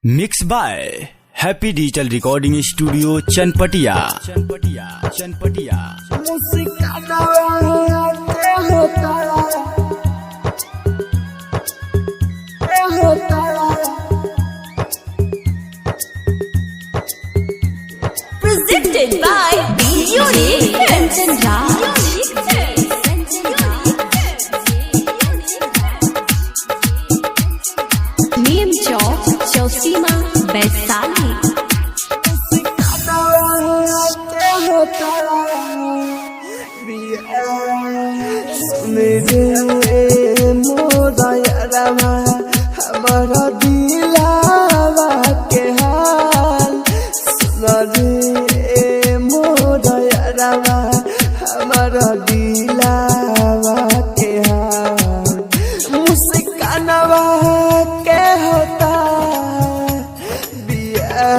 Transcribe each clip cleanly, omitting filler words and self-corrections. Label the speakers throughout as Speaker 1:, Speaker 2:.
Speaker 1: Mix by happy digital recording studio Chanpatia.
Speaker 2: Presented by Unique Kanchan Raj. Neem Chowk, Chausima, Baisali.
Speaker 3: हमारा दिलावा के हाल सुना रे मोरा यारवा, हमारा दिलावा के हाल मुस्कानवा के होता बिया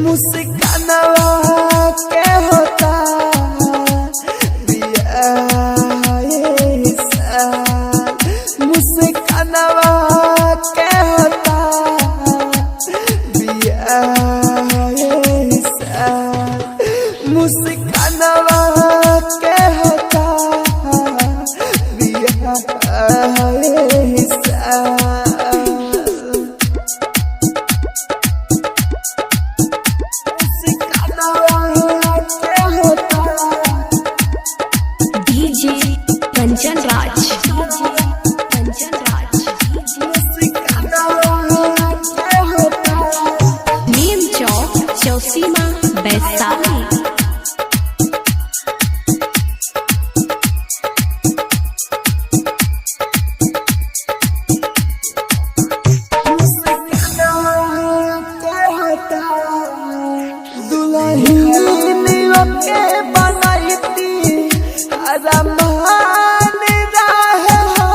Speaker 3: मुस्कानवा के होता मुस्कानवा के होता बिया मुस्कानवा के होता बिया
Speaker 2: DJ Kanchan Raj. Neem Chowk, Chausima, Baisali.
Speaker 3: दुल्हनियों के बनाईती अरमान रहे हो,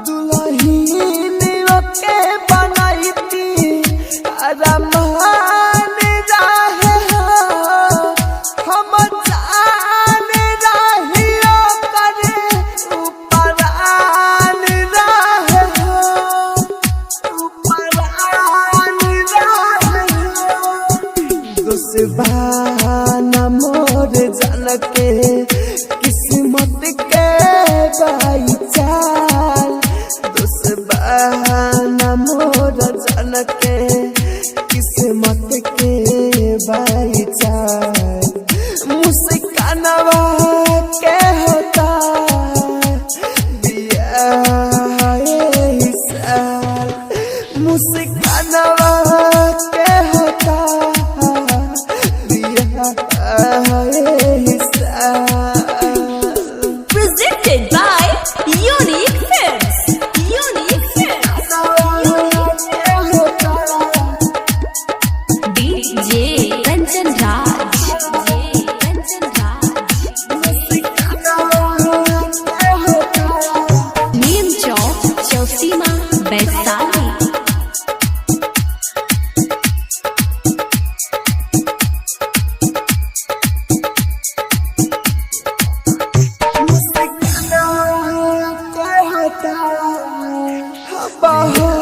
Speaker 3: दुल्हनियों के बनाईती अरमान रहे हो, हम जान रहियो करे उपरान रहे हो, उपरान रहे हो। दुश्मन मोर जन के किस्मत के बाई चाल, दुश्मन मोर जन के किस्मत के बाई चाल मुस्कानवा के होता बिया मुस्कानवा के होता
Speaker 2: Presented by Unique Films. Unique Films. DJ Kanchan Raj. Neem Chowk, Chausima, Baisali.
Speaker 3: बहुत